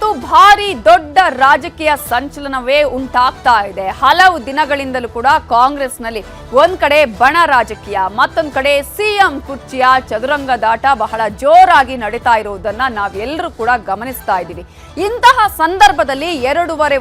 ಇಲ್ಲಂತೂ ಭಾರಿ ದೊಡ್ಡ ರಾಜಕೀಯ ಸಂಚಲನವೇ ಉಂಟಾಗ್ತಾ ಇದೆ. ಹಲವು ದಿನಗಳಿಂದಲೂ ಕೂಡ ಕಾಂಗ್ರೆಸ್ನಲ್ಲಿ ಒಂದ್ ಕಡೆ ಬಣ ರಾಜಕೀಯ, ಮತ್ತೊಂದ್ ಕಡೆ ಸಿಎಂ ಕುರ್ಚಿಯ ಚದುರಂಗದಾಟ ಬಹಳ ಜೋರಾಗಿ ನಡೀತಾ ಇರುವುದನ್ನ ನಾವೆಲ್ಲರೂ ಕೂಡ ಗಮನಿಸ್ತಾ ಇದ್ದೀವಿ. ಇಂತಹ ಸಂದರ್ಭದಲ್ಲಿ ಎರಡೂವರೆ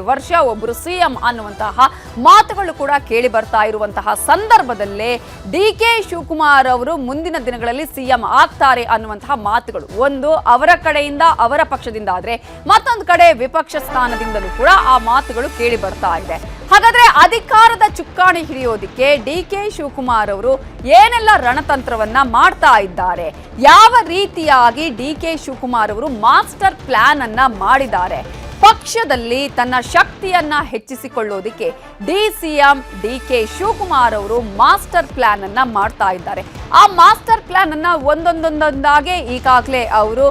ವರ್ಷ ಒಬ್ಬರು ಸಿಎಂ ಅನ್ನುವಂತಹ ಮಾತುಗಳು ಕೂಡ ಕೇಳಿ ಬರ್ತಾ ಇರುವಂತಹ ಸಂದರ್ಭದಲ್ಲೇ ಡಿಕೆ ಶಿವಕುಮಾರ್ ಅವರು ಮುಂದಿನ ದಿನಗಳಲ್ಲಿ ಸಿಎಂ ಆಗ್ತಾರೆ ಅನ್ನುವಂತಹ ಮಾತುಗಳು ಒಂದು ಅವರ ಕಡೆಯಿಂದ, ಅವರ ಪಕ್ಷದಿಂದ ಆದ್ರೆ ಮತ್ತೊಂದು ಕಡೆ ವಿಪಕ್ಷ ಸ್ಥಾನದಿಂದಲೂ ಕೂಡ ಆ ಮಾತುಗಳು ಕೇಳಿ ಬರ್ತಾ ಇದೆ. ಹಾಗಾದ್ರೆ ಅಧಿಕಾರದ ಚುಕ್ಕಾಣಿ ಹಿಡಿಯೋದಿಕ್ಕೆ ಡಿಕೆ ಶಿವಕುಮಾರ್ ಅವರು ಏನೆಲ್ಲ ರಣತಂತ್ರವನ್ನ ಮಾಡ್ತಾ ಇದ್ದಾರೆ, ಯಾವ ರೀತಿಯಾಗಿ ಡಿಕೆ ಶಿವಕುಮಾರ್ ಅವರು ಮಾಸ್ಟರ್ ಪ್ಲಾನ್ ಅನ್ನ ಮಾಡಿದ್ದಾರೆ, ಪಕ್ಷದಲ್ಲಿ ತನ್ನ ಶಕ್ತಿಯನ್ನ ಹೆಚ್ಚಿಸಿಕೊಳ್ಳೋದಿಕ್ಕೆ ಡಿಸಿಎಂ ಡಿಕೆ ಶಿವಕುಮಾರ್ ಅವರು ಮಾಸ್ಟರ್ ಪ್ಲಾನ್ ಅನ್ನ ಮಾಡ್ತಾ ಇದ್ದಾರೆ. ಆ ಮಾಸ್ಟರ್ ಪ್ಲಾನ್ ಅನ್ನ ಒಂದೊಂದಾಗಿ ಈಗಾಗಲೇ ಅವರು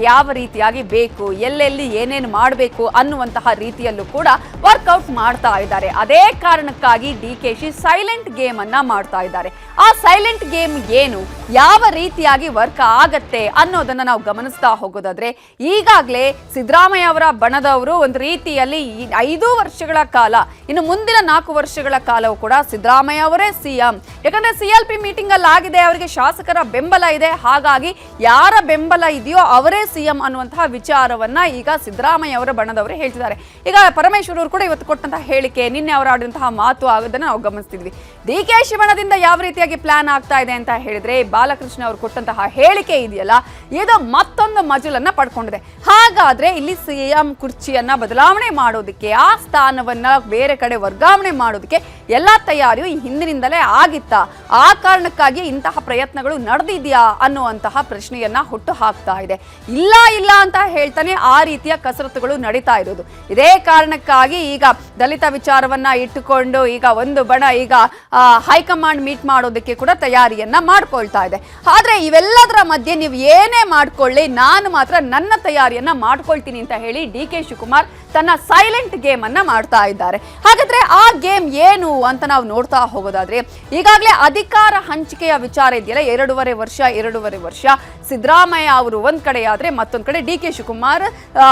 ಯಾವ ರೀತಿಯಾಗಿ ಬೇಕು, ಎಲ್ಲೆಲ್ಲಿ ಏನೇನು ಮಾಡಬೇಕು ಅನ್ನುವಂತಹ ರೀತಿಯಲ್ಲೂ ಕೂಡ ವರ್ಕೌಟ್ ಮಾಡ್ತಾ ಇದ್ದಾರೆ. ಅದೇ ಕಾರಣಕ್ಕಾಗಿ ಡಿಕೆಶಿ ಸೈಲೆಂಟ್ ಗೇಮ್ ಅನ್ನ ಮಾಡ್ತಾ ಇದ್ದಾರೆ. ಆ ಸೈಲೆಂಟ್ ಗೇಮ್ ಏನು, ಯಾವ ರೀತಿಯಾಗಿ ವರ್ಕ್ ಆಗತ್ತೆ ಅನ್ನೋದನ್ನ ನಾವು ಗಮನಿಸ್ತಾ ಹೋಗೋದಾದ್ರೆ, ಈಗಾಗಲೇ ಸಿದ್ದರಾಮಯ್ಯ ಅವರ ಬಣದವರು ಒಂದು ರೀತಿಯಲ್ಲಿ 5 ವರ್ಷಗಳ ಕಾಲ, ಇನ್ನು ಮುಂದಿನ 4 ವರ್ಷಗಳ ಕಾಲವೂ ಕೂಡ ಸಿದ್ದರಾಮಯ್ಯ ಅವರೇ ಸಿಎಂ. ಯಾಕಂದ್ರೆ CLP ಮೀಟಿಂಗ್ ಅಲ್ಲಿ ಆಗಿದೆ, ಅವರಿಗೆ ಶಾಸಕರ ಬೆಂಬಲ ಇದೆ. ಹಾಗಾಗಿ ಯಾರ ಬೆಂಬಲ ಇದೆಯೋ ಅವರೇ ಸಿಎಂ ಅನ್ನುವಂತಹ ವಿಚಾರವನ್ನ ಈಗ ಸಿದ್ದರಾಮಯ್ಯ ಅವರ ಬಣದವರು ಹೇಳ್ತಿದ್ದಾರೆ. ಈಗ ಪರಮೇಶ್ವರ್ ಅವರು ಕೂಡ ಇವತ್ತು ಕೊಟ್ಟಂತಹ ಹೇಳಿಕೆ, ನಿನ್ನೆ ಅವರು ಆಡಿದಂತಹ ಮಾತು ಆಗೋದನ್ನ ನಾವು ಗಮನಿಸ್ತಿದ್ವಿ. ಡಿಕೆಶಿ ಬಣದಿಂದ ಯಾವ ರೀತಿಯಾಗಿ ಪ್ಲಾನ್ ಆಗ್ತಾ ಇದೆ ಅಂತ ಹೇಳಿದ್ರೆ, ಬಾಲಕೃಷ್ಣ ಅವರು ಕೊಟ್ಟಂತಹ ಹೇಳಿಕೆ ಇದೆಯಲ್ಲ, ಇದು ಮತ್ತೊಂದು ಮಜಲನ್ನ ಪಡ್ಕೊಂಡಿದೆ. ಹಾಗಾದ್ರೆ ಇಲ್ಲಿ ಸಿಎಂ ಕುರ್ಚಿಯನ್ನ ಬದಲಾವಣೆ ಮಾಡೋದಕ್ಕೆ, ಆ ಸ್ಥಾನವನ್ನ ಬೇರೆ ಕಡೆ ವರ್ಗಾವಣೆ ಮಾಡೋದಕ್ಕೆ ಎಲ್ಲಾ ತಯಾರಿಯು ಈ ಹಿಂದಿನಿಂದಲೇ ಆಗಿತ್ತಾ, ಆ ಕಾರಣಕ್ಕಾಗಿ ಇಂತಹ ಪ್ರಯತ್ನಗಳು ನಡೆದಿದೆಯಾ ಅನ್ನುವಂತಹ ಪ್ರಶ್ನೆಯನ್ನ ಹುಟ್ಟು ಹಾಕ್ತಾ ಇದೆ. ಇಲ್ಲ ಅಂತ ಹೇಳ್ತಾನೆ ಆ ರೀತಿಯ ಕಸರತ್ತುಗಳು ನಡೀತಾ ಇರೋದು. ಇದೇ ಕಾರಣಕ್ಕಾಗಿ ಈಗ ದಲಿತ ವಿಚಾರವನ್ನ ಇಟ್ಟುಕೊಂಡು ಈಗ ಒಂದು ಬಣ ಈಗ ಹೈಕಮಾಂಡ್ ಮೀಟ್ ಮಾಡೋದಕ್ಕೆ ಕೂಡ ತಯಾರಿಯನ್ನ ಮಾಡ್ಕೊಳ್ತಾ ಇದೆ. ಆದ್ರೆ ಇವೆಲ್ಲದರ ಮಧ್ಯೆ ನೀವು ಏನೇ ಮಾಡ್ಕೊಳ್ಳಿ, ನಾನು ಮಾತ್ರ ನನ್ನ ತಯಾರಿಯನ್ನ ಮಾಡ್ಕೊಳ್ತೀನಿ ಅಂತ ಹೇಳಿ ಡಿಕೆ ಶಿವಕುಮಾರ್ ತನ್ನ ಸೈಲೆಂಟ್ ಗೇಮ್ ಅನ್ನ ಮಾಡ್ತಾ ಇದ್ದಾರೆ. ಹಾಗಾದ್ರೆ ಆ ಗೇಮ್ ಏನು ಅಂತ ನಾವು ನೋಡ್ತಾ ಹೋಗೋದಾದ್ರೆ, ಈಗಾಗಲೇ ಅಧಿಕಾರ ಹಂಚಿಕೆಯ ವಿಚಾರ ಇದೆಯಲ್ಲ, ಎರಡೂವರೆ ವರ್ಷ ಸಿದ್ದರಾಮಯ್ಯ ಅವರು ಒಂದ್ ಕಡೆ ಆದ್ರೆ ಮತ್ತೊಂದ್ ಕಡೆ ಡಿಕೆ ಶಿವಕುಮಾರ್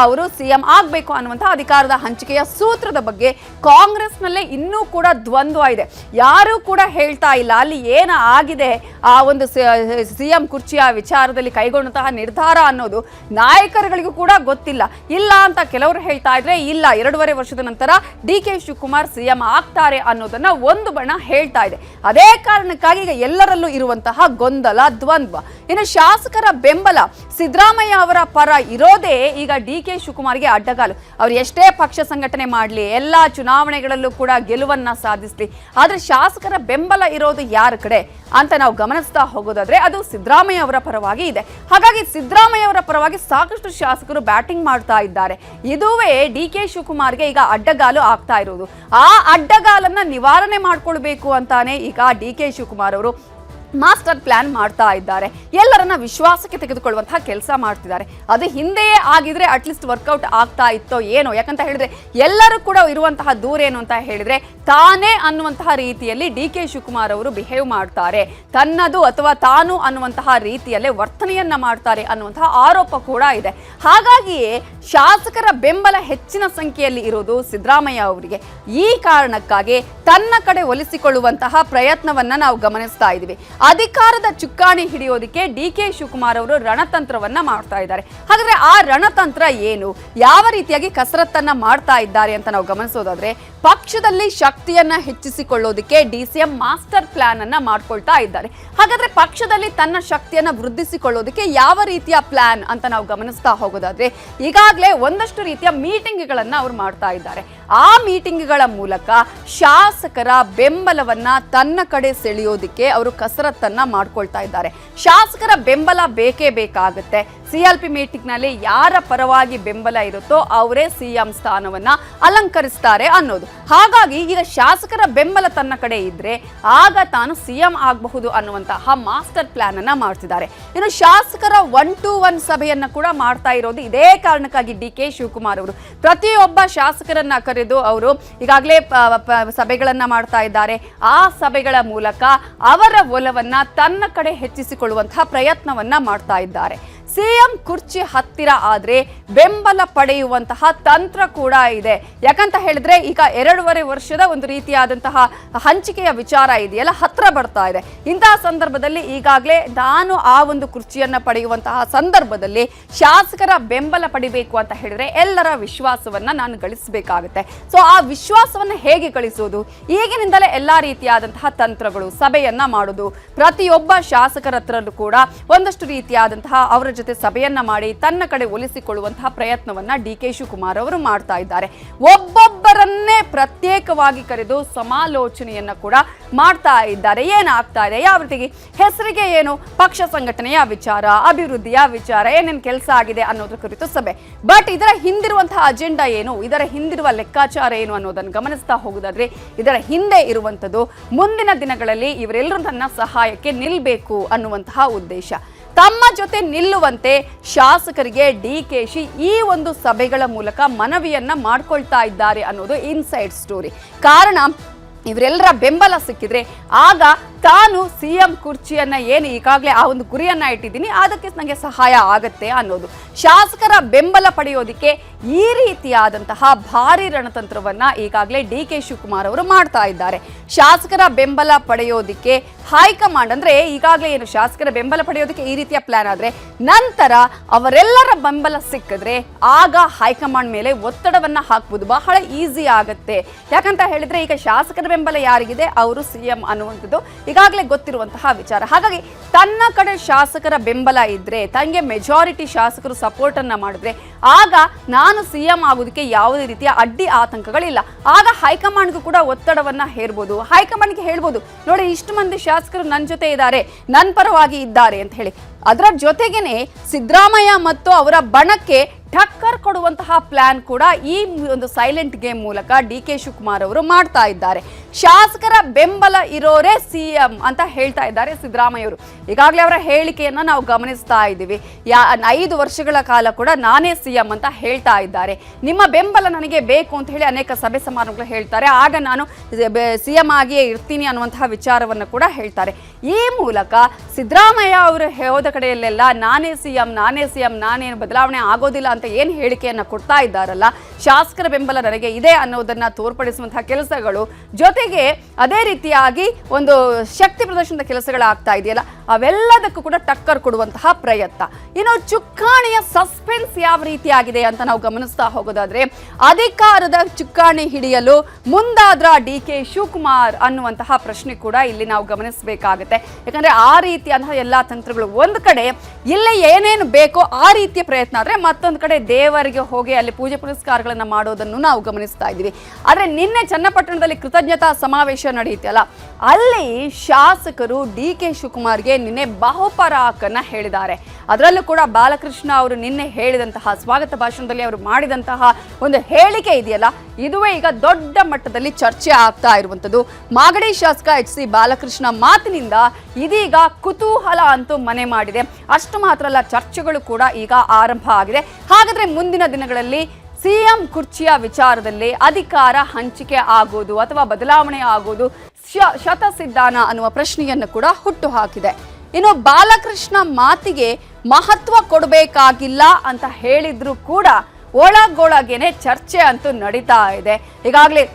ಅವರು ಸಿಎಂ ಆಗ್ಬೇಕು ಅನ್ನುವಂತಹ ಅಧಿಕಾರದ ಹಂಚಿಕೆಯ ಸೂತ್ರದ ಬಗ್ಗೆ ಕಾಂಗ್ರೆಸ್ನಲ್ಲೇ ಇನ್ನೂ ಕೂಡ ದ್ವಂದ್ವ ಇದೆ. ಯಾರು ಕೂಡ ಹೇಳ್ತಾ ಇಲ್ಲ ಅಲ್ಲಿ ಏನ ಆಗಿದೆ, ಆ ಒಂದು ಸಿಎಂ ಕುರ್ಚಿಯ ವಿಚಾರದಲ್ಲಿ ಕೈಗೊಂಡಂತಹ ನಿರ್ಧಾರ ಅನ್ನೋದು ನಾಯಕರುಗಳಿಗೂ ಕೂಡ ಗೊತ್ತಿಲ್ಲ. ಇಲ್ಲ ಅಂತ ಕೆಲವರು ಹೇಳ್ತಾ ಇದ್ರೆ, ಇಲ್ಲ 2.5 ವರ್ಷದ ನಂತರ ಡಿಕೆ ಶಿವಕುಮಾರ್ ಸಿಎಂ ಆಗ್ತಾರೆ ಅನ್ನೋದನ್ನ ಒಂದು ಬಣ ಹೇಳ್ತಾ ಇದೆ. ಅದೇ ಕಾರಣಕ್ಕಾಗಿ ಈಗ ಎಲ್ಲರಲ್ಲೂ ಇರುವಂತಹ ಗೊಂದಲ, ದ್ವಂದ್ವ. ಇನ್ನು ಶಾಸಕರ ಬೆಂಬಲ ಸಿದ್ದರಾಮಯ್ಯ ಅವರ ಪರ ಇರೋದೇ ಈಗ ಡಿಕೆ ಶಿವಕುಮಾರ್ಗೆ ಅಡ್ಡಗಾಲು. ಅವ್ರು ಎಷ್ಟೇ ಪಕ್ಷ ಸಂಘಟನೆ ಮಾಡಲಿ, ಎಲ್ಲಾ ಚುನಾವಣೆಗಳಲ್ಲೂ ಕೂಡ ಗೆಲುವನ್ನ ಸಾಧಿಸಲಿ, ಆದ್ರೆ ಶಾಸಕರ ಬೆಂಬಲ ಇರೋದು ಯಾರ ಕಡೆ ಅಂತ ನಾವು ಗಮನಿಸ್ತಾ ಹೋಗೋದಾದ್ರೆ ಅದು ಸಿದ್ದರಾಮಯ್ಯ ಅವರ ಪರವಾಗಿ ಇದೆ. ಹಾಗಾಗಿ ಸಿದ್ದರಾಮಯ್ಯ ಅವರ ಪರವಾಗಿ ಸಾಕಷ್ಟು ಶಾಸಕರು ಬ್ಯಾಟಿಂಗ್ ಮಾಡ್ತಾ ಇದ್ದಾರೆ. ಇದುವೇ ಡಿಕೆ ಶಿವಕುಮಾರ್ಗೆ ಈಗ ಅಡ್ಡಗಾಲು ಆಗ್ತಾ ಇರೋದು. ಆ ಅಡ್ಡಗಾಲನ್ನ ನಿವಾರಣೆ ಮಾಡ್ಕೊಳ್ಬೇಕು ಅಂತಾನೆ ಈಗ ಡಿಕೆ ಶಿವಕುಮಾರ್ ಅವರು ಮಾಸ್ಟರ್ ಪ್ಲಾನ್ ಮಾಡ್ತಾ ಇದ್ದಾರೆ. ಎಲ್ಲರನ್ನ ವಿಶ್ವಾಸಕ್ಕೆ ತೆಗೆದುಕೊಳ್ಳುವಂತಹ ಕೆಲಸ ಮಾಡ್ತಿದ್ದಾರೆ. ಅದು ಹಿಂದೆಯೇ ಆಗಿದ್ರೆ ಅಟ್ಲೀಸ್ಟ್ ವರ್ಕೌಟ್ ಆಗ್ತಾ ಇತ್ತೋ ಏನೋ. ಯಾಕಂತ ಹೇಳಿದ್ರೆ ಎಲ್ಲರೂ ಕೂಡ ಇರುವಂತಹ ದೂರ ಏನು ಅಂತ ಹೇಳಿದ್ರೆ, ತಾನೇ ಅನ್ನುವಂತಹ ರೀತಿಯಲ್ಲಿ ಡಿಕೆ ಶಿವಕುಮಾರ್ ಅವರು ಬಿಹೇವ್ ಮಾಡ್ತಾರೆ, ತನ್ನದು ಅಥವಾ ತಾನು ಅನ್ನುವಂತಹ ರೀತಿಯಲ್ಲೇ ವರ್ತನೆಯನ್ನ ಮಾಡ್ತಾರೆ ಅನ್ನುವಂತಹ ಆರೋಪ ಕೂಡ ಇದೆ. ಹಾಗಾಗಿಯೇ ಶಾಸಕರ ಬೆಂಬಲ ಹೆಚ್ಚಿನ ಸಂಖ್ಯೆಯಲ್ಲಿ ಇರೋದು ಸಿದ್ದರಾಮಯ್ಯ ಅವರಿಗೆ. ಈ ಕಾರಣಕ್ಕಾಗಿ ತನ್ನ ಕಡೆ ಒಲಿಸಿಕೊಳ್ಳುವಂತಹ ಪ್ರಯತ್ನವನ್ನ ನಾವು ಗಮನಿಸ್ತಾ ಇದ್ದೀವಿ. ಅಧಿಕಾರದ ಚುಕ್ಕಾಣಿ ಹಿಡಿಯೋದಕ್ಕೆ ಡಿಕೆ ಶಿವಕುಮಾರ್ ಅವರು ರಣತಂತ್ರವನ್ನ ಮಾಡ್ತಾ ಇದ್ದಾರೆ. ಹಾಗಾದ್ರೆ ಆ ರಣತಂತ್ರ ಏನು, ಯಾವ ರೀತಿಯಾಗಿ ಕಸರತ್ತನ್ನ ಮಾಡ್ತಾ ಇದ್ದಾರೆ ಅಂತ ನಾವು ಗಮನಿಸೋದಾದ್ರೆ, ಪಕ್ಷದಲ್ಲಿ ಶಕ್ತಿಯನ್ನ ಹೆಚ್ಚಿಸಿಕೊಳ್ಳೋದಕ್ಕೆ ಡಿಸಿಎಂ ಮಾಸ್ಟರ್ ಪ್ಲಾನ್ ಅನ್ನ ಮಾಡ್ಕೊಳ್ತಾ ಇದ್ದಾರೆ. ಹಾಗಾದ್ರೆ ಪಕ್ಷದಲ್ಲಿ ತನ್ನ ಶಕ್ತಿಯನ್ನ ವೃದ್ಧಿಸಿಕೊಳ್ಳೋದಕ್ಕೆ ಯಾವ ರೀತಿಯ ಪ್ಲಾನ್ ಅಂತ ನಾವು ಗಮನಿಸ್ತಾ ಹೋಗೋದಾದ್ರೆ, ಈಗಾಗಲೇ ಒಂದಷ್ಟು ರೀತಿಯ ಮೀಟಿಂಗ್ಗಳನ್ನ ಅವ್ರು ಮಾಡ್ತಾ ಇದ್ದಾರೆ. ಆ ಮೀಟಿಂಗ್ಗಳ ಮೂಲಕ ಶಾಸಕರ ಬೆಂಬಲವನ್ನ ತನ್ನ ಕಡೆ ಸೆಳೆಯೋದಕ್ಕೆ ಅವರು ಕಸರತ್ತನ್ನ ಮಾಡ್ಕೊಳ್ತಾ ಇದ್ದಾರೆ. ಶಾಸಕರ ಬೆಂಬಲ ಬೇಕೇ ಬೇಕಾಗುತ್ತೆ. CLP ಮೀಟಿಂಗ್ ನಲ್ಲಿ ಯಾರ ಪರವಾಗಿ ಬೆಂಬಲ ಇರುತ್ತೋ ಅವರೇ ಸಿಎಂ ಸ್ಥಾನವನ್ನ ಅಲಂಕರಿಸ್ತಾರೆ ಅನ್ನೋದು. ಹಾಗಾಗಿ ಈಗ ಶಾಸಕರ ಬೆಂಬಲ ತನ್ನ ಕಡೆ ಇದ್ರೆ ಆಗ ತಾನು ಸಿಎಂ ಆಗಬಹುದು ಅನ್ನುವಂತಹ ಮಾಸ್ಟರ್ ಪ್ಲಾನ್ ಅನ್ನ ಮಾಡ್ತಿದ್ದಾರೆ. ಇನ್ನು ಶಾಸಕರ 1-to-1 ಸಭೆಯನ್ನ ಕೂಡ ಮಾಡ್ತಾ ಇರೋದು ಇದೇ ಕಾರಣಕ್ಕಾಗಿ ಡಿಕೆ ಶಿವಕುಮಾರ್ ಅವರು ಪ್ರತಿಯೊಬ್ಬ ಶಾಸಕರನ್ನ ಕರೆದು ಅವರು ಈಗಾಗಲೇ ಸಭೆಗಳನ್ನ ಮಾಡ್ತಾ ಇದ್ದಾರೆ. ಆ ಸಭೆಗಳ ಮೂಲಕ ಅವರ ಒಲವನ್ನ ತನ್ನ ಕಡೆ ಹೆಚ್ಚಿಸಿಕೊಳ್ಳುವಂತಹ ಪ್ರಯತ್ನವನ್ನ ಮಾಡ್ತಾ ಇದ್ದಾರೆ. ಸಿಎಂ ಕುರ್ಚಿ ಹತ್ತಿರ ಆದ್ರೆ ಬೆಂಬಲ ಪಡೆಯುವಂತಹ ತಂತ್ರ ಕೂಡ ಇದೆ. ಯಾಕಂತ ಹೇಳಿದ್ರೆ ಈಗ 2.5 ವರ್ಷದ ಒಂದು ರೀತಿಯಾದಂತಹ ಹಂಚಿಕೆಯ ವಿಚಾರ ಇದೆಯಲ್ಲ, ಹತ್ರ ಬರ್ತಾ ಇದೆ. ಇಂತಹ ಸಂದರ್ಭದಲ್ಲಿ ಈಗಾಗಲೇ ನಾನು ಆ ಒಂದು ಕುರ್ಚಿಯನ್ನ ಪಡೆಯುವಂತಹ ಸಂದರ್ಭದಲ್ಲಿ ಶಾಸಕರ ಬೆಂಬಲ ಪಡಿಬೇಕು ಅಂತ ಹೇಳಿದ್ರೆ ಎಲ್ಲರ ವಿಶ್ವಾಸವನ್ನ ನಾನು ಗಳಿಸಬೇಕಾಗುತ್ತೆ. ಸೊ ಆ ವಿಶ್ವಾಸವನ್ನ ಹೇಗೆ ಗಳಿಸೋದು? ಈಗಿನಿಂದಲೇ ಎಲ್ಲಾ ರೀತಿಯಾದಂತಹ ತಂತ್ರಗಳು, ಸಭೆಯನ್ನ ಮಾಡೋದು, ಪ್ರತಿಯೊಬ್ಬ ಶಾಸಕರ ಹತ್ರಲ್ಲೂ ಕೂಡ ಒಂದಷ್ಟು ರೀತಿಯಾದಂತಹ ಅವರ ಜೊತೆ ಸಭೆಯನ್ನ ಮಾಡಿ ತನ್ನ ಕಡೆ ಒಲಿಸಿಕೊಳ್ಳುವಂತಹ ಪ್ರಯತ್ನವನ್ನ ಡಿ.ಕೆ. ಶಿವಕುಮಾರ್ ಅವರು ಮಾಡ್ತಾ ಇದ್ದಾರೆ. ಒಬ್ಬೊಬ್ಬರನ್ನೇ ಪ್ರತ್ಯೇಕವಾಗಿ ಕರೆದು ಸಮಾಲೋಚನೆಯನ್ನ ಕೂಡ ಮಾಡ್ತಾ ಇದ್ದಾರೆ. ಏನಾಗ್ತಾ ಇದೆ, ಯಾವ ರೀತಿಗೆ, ಹೆಸರಿಗೆ ಏನು ಪಕ್ಷ ಸಂಘಟನೆಯ ವಿಚಾರ, ಅಭಿವೃದ್ಧಿಯ ವಿಚಾರ, ಏನೇನು ಕೆಲಸ ಆಗಿದೆ ಅನ್ನೋದ್ರ ಕುರಿತು ಸಭೆ. ಬಟ್ ಇದರ ಹಿಂದಿರುವಂತಹ ಅಜೆಂಡಾ ಏನು, ಇದರ ಹಿಂದಿರುವ ಲೆಕ್ಕಾಚಾರ ಏನು ಅನ್ನೋದನ್ನು ಗಮನಿಸ್ತಾ ಹೋಗುದಾದ್ರೆ ಇದರ ಹಿಂದೆ ಇರುವಂತದ್ದು ಮುಂದಿನ ದಿನಗಳಲ್ಲಿ ಇವರೆಲ್ಲರೂ ನನ್ನ ಸಹಾಯಕ್ಕೆ ನಿಲ್ಬೇಕು ಅನ್ನುವಂತಹ ಉದ್ದೇಶ. ತಮ್ಮ ಜೊತೆ ನಿಲ್ಲುವಂತೆ ಶಾಸಕರಿಗೆ ಡಿ.ಕೆ.ಶಿ ಈ ಒಂದು ಸಭೆಗಳ ಮೂಲಕ ಮನವಿಯನ್ನ ಮಾಡ್ಕೊಳ್ತಾ ಇದ್ದಾರೆ ಅನ್ನೋದು ಇನ್ಸೈಡ್ ಸ್ಟೋರಿ. ಕಾರಣ ಇವರೆಲ್ಲರ ಬೆಂಬಲ ಸಿಕ್ಕಿದ್ರೆ ಆಗ ತಾನು ಸಿಎಂ ಕುರ್ಚಿಯನ್ನ ಏನು ಈಗಾಗಲೇ ಆ ಒಂದು ಗುರಿಯನ್ನ ಇಟ್ಟಿದ್ದೀನಿ ಅದಕ್ಕೆ ನನಗೆ ಸಹಾಯ ಆಗತ್ತೆ ಅನ್ನೋದು. ಶಾಸಕರ ಬೆಂಬಲ ಪಡೆಯೋದಿಕ್ಕೆ ಈ ರೀತಿಯಾದಂತಹ ಭಾರಿ ರಣತಂತ್ರವನ್ನ ಈಗಾಗಲೇ ಡಿ.ಕೆ. ಶಿವಕುಮಾರ್ ಅವರು ಮಾಡ್ತಾ ಇದ್ದಾರೆ. ಶಾಸಕರ ಬೆಂಬಲ ಪಡೆಯೋದಿಕ್ಕೆ ಹೈಕಮಾಂಡ್ ಅಂದ್ರೆ ಈಗಾಗಲೇ ಏನು ಶಾಸಕರ ಬೆಂಬಲ ಪಡೆಯೋದಕ್ಕೆ ಈ ರೀತಿಯ ಪ್ಲಾನ್ ಆದ್ರೆ ನಂತರ ಅವರೆಲ್ಲರ ಬೆಂಬಲ ಸಿಕ್ಕಿದ್ರೆ ಆಗ ಹೈಕಮಾಂಡ್ ಮೇಲೆ ಒತ್ತಡವನ್ನ ಹಾಕಬಹುದು, ಬಹಳ ಈಸಿ ಆಗತ್ತೆ. ಯಾಕಂತ ಹೇಳಿದ್ರೆ ಈಗ ಶಾಸಕರ ಬೆಂಬಲ ಯಾರಿಗಿದೆ ಅವರು ಸಿಎಂ ಅನ್ನುವಂಥದ್ದು ಈಗಾಗಲೇ ಗೊತ್ತಿರುವಂತಹ ವಿಚಾರ. ಹಾಗಾಗಿ ತನ್ನ ಕಡೆ ಶಾಸಕರ ಬೆಂಬಲ ಇದ್ರೆ, ತನಗೆ ಮೆಜಾರಿಟಿ ಶಾಸಕರು ಸಪೋರ್ಟ್ ಅನ್ನ ಮಾಡಿದ್ರೆ ಆಗ ನಾನು ಸಿಎಂ ಆಗೋದಕ್ಕೆ ಯಾವುದೇ ರೀತಿಯ ಅಡ್ಡಿ ಆತಂಕಗಳಿಲ್ಲ. ಆಗ ಹೈಕಮಾಂಡ್ಗೂ ಕೂಡ ಒತ್ತಡವನ್ನ ಹೇರ್ಬೋದು, ಹೈಕಮಾಂಡ್ಗೆ ಹೇಳ್ಬೋದು, ನೋಡಿ ಇಷ್ಟು ಮಂದಿ ಶಾಸಕರು ನನ್ನ ಜೊತೆ ಇದ್ದಾರೆ, ನನ್ನ ಪರವಾಗಿ ಇದ್ದಾರೆ ಅಂತ ಹೇಳಿ. ಅದರ ಜೊತೆಗೇನೆ ಸಿದ್ದರಾಮಯ್ಯ ಮತ್ತು ಅವರ ಬಣಕ್ಕೆ ಟಕ್ಕರ್ ಕೊಡುವಂತಹ ಪ್ಲಾನ್ ಕೂಡ ಈ ಒಂದು ಸೈಲೆಂಟ್ ಗೇಮ್ ಮೂಲಕ ಡಿ.ಕೆ. ಶಿವಕುಮಾರ್ ಅವರು ಮಾಡ್ತಾ ಇದ್ದಾರೆ. ಶಾಸಕರ ಬೆಂಬಲ ಇರೋರೇ ಸಿಎಂ ಅಂತ ಹೇಳ್ತಾ ಇದ್ದಾರೆ ಸಿದ್ದರಾಮಯ್ಯ ಅವರು. ಈಗಾಗಲೇ ಅವರ ಹೇಳಿಕೆಯನ್ನ ನಾವು ಗಮನಿಸ್ತಾ ಇದ್ದೀವಿ. 5 ವರ್ಷಗಳ ಕಾಲ ಕೂಡ ನಾನೇ ಸಿಎಂ ಅಂತ ಹೇಳ್ತಾ ಇದ್ದಾರೆ. ನಿಮ್ಮ ಬೆಂಬಲ ನನಗೆ ಬೇಕು ಅಂತ ಹೇಳಿ ಅನೇಕ ಸಭೆ ಸಮಾರಂಭಗಳು ಹೇಳ್ತಾರೆ. ಆಗ ನಾನು ಸಿಎಂ ಆಗಿಯೇ ಇರ್ತೀನಿ ಅನ್ನುವಂತಹ ವಿಚಾರವನ್ನು ಕೂಡ ಹೇಳ್ತಾರೆ. ಈ ಮೂಲಕ ಸಿದ್ದರಾಮಯ್ಯ ಅವರು ಹೋದ ಕಡೆಯಲ್ಲೆಲ್ಲ ನಾನೇ ಸಿಎಂ ನಾನೇನು ಬದಲಾವಣೆ ಆಗೋದಿಲ್ಲ ಅಂತ ಏನು ಹೇಳಿಕೆಯನ್ನ ಕೊಡ್ತಾ ಇದ್ದಾರಲ್ಲ, ಶಾಸಕರ ಬೆಂಬಲ ನನಗೆ ಇದೆ ಅನ್ನೋದನ್ನ ತೋರ್ಪಡಿಸುವಂತಹ ಕೆಲಸಗಳು, ಜೊತೆಗೆ ಅದೇ ರೀತಿಯಾಗಿ ಒಂದು ಶಕ್ತಿ ಪ್ರದರ್ಶನದ ಕೆಲಸಗಳಾಗ್ತಾ ಇದೆಯಲ್ಲ, ಅವೆಲ್ಲದಕ್ಕೂ ಕೂಡ ಟಕ್ಕರ್ ಕೊಡುವಂತಹ ಪ್ರಯತ್ನ. ಇನ್ನು ಚುಕ್ಕಾಣಿಯ ಸಸ್ಪೆನ್ಸ್ ಯಾವ ರೀತಿಯಾಗಿದೆ ಅಂತ ನಾವು ಗಮನಿಸ್ತಾ ಹೋಗೋದಾದ್ರೆ ಅಧಿಕಾರದ ಚುಕ್ಕಾಣಿ ಹಿಡಿಯಲು ಮುಂದಾದ್ರ ಡಿ.ಕೆ. ಶಿವಕುಮಾರ್ ಅನ್ನುವಂತಹ ಪ್ರಶ್ನೆ ಕೂಡ ಇಲ್ಲಿ ನಾವು ಗಮನಿಸಬೇಕಾಗುತ್ತೆ. ಯಾಕಂದ್ರೆ ಆ ರೀತಿಯಾದಂತಹ ಎಲ್ಲಾ ತಂತ್ರಗಳು ಒಂದು ಕಡೆ ಇಲ್ಲೇ ಏನೇನು ಬೇಕೋ ಆ ರೀತಿಯ ಪ್ರಯತ್ನ ಆದ್ರೆ ಮತ್ತೊಂದು ಕಡೆ ದೇವರಿಗೆ ಹೋಗಿ ಅಲ್ಲಿ ಪೂಜೆ ಪುನಸ್ಕಾರಗಳನ್ನ ಮಾಡೋದನ್ನು ನಾವು ಗಮನಿಸ್ತಾ ಇದ್ದೀವಿ. ಆದ್ರೆ ನಿನ್ನೆ ಚನ್ನಪಟ್ಟಣದಲ್ಲಿ ಕೃತಜ್ಞತಾ ಸಮಾವೇಶ ನಡೆಯುತ್ತಲ್ಲ, ಅಲ್ಲಿ ಶಾಸಕರು ಡಿ.ಕೆ. ಶಿವಕುಮಾರ್ಗೆ ನಿನ್ನೆ ಬಹುಪರಾಕನ್ನ ಹೇಳಿದ್ದಾರೆ. ಅದರಲ್ಲೂ ಕೂಡ ಬಾಲಕೃಷ್ಣ ಅವರು ನಿನ್ನೆ ಹೇಳಿದಂತಹ ಸ್ವಾಗತ ಭಾಷಣದಲ್ಲಿ ಅವರು ಮಾಡಿದಂತಹ ಒಂದು ಹೇಳಿಕೆ ಇದೆಯಲ್ಲ, ಇದುವೇ ಈಗ ದೊಡ್ಡ ಮಟ್ಟದಲ್ಲಿ ಚರ್ಚೆ ಆಗ್ತಾ ಇರುವಂತದ್ದು. ಮಾಗಡಿ ಶಾಸಕ ಎಚ್.ಸಿ. ಬಾಲಕೃಷ್ಣ ಮಾತಿನಿಂದ ಇದೀಗ ಕುತೂಹಲ ಅಂತೂ ಮನೆ ಮಾಡಿದೆ. ಅಷ್ಟು ಮಾತ್ರ ಅಲ್ಲ, ಚರ್ಚೆಗಳು ಕೂಡ ಈಗ ಆರಂಭ ಆಗಿದೆ. ಹಾಗಾದ್ರೆ ಮುಂದಿನ ದಿನಗಳಲ್ಲಿ ಸಿಎಂ ಕುರ್ಚಿಯ ವಿಚಾರದಲ್ಲಿ ಅಧಿಕಾರ ಹಂಚಿಕೆ ಆಗೋದು ಅಥವಾ ಬದಲಾವಣೆ ಆಗೋದು ಶತಸಿದ್ಧಾನ ಅನ್ನುವ ಪ್ರಶ್ನೆಯನ್ನು ಕೂಡ ಹುಟ್ಟು ಹಾಕಿದೆ. ಇನ್ನು ಬಾಲಕೃಷ್ಣ ಮಾತಿಗೆ ಮಹತ್ವ ಕೊಡಬೇಕಾಗಿಲ್ಲ ಅಂತ ಹೇಳಿದ್ರು ಕೂಡ ಒಳಗೊಳಗೇನೆ ಚರ್ಚೆ ಅಂತೂ ನಡೀತಾ ಇದೆ. ಈಗಾಗಲೇ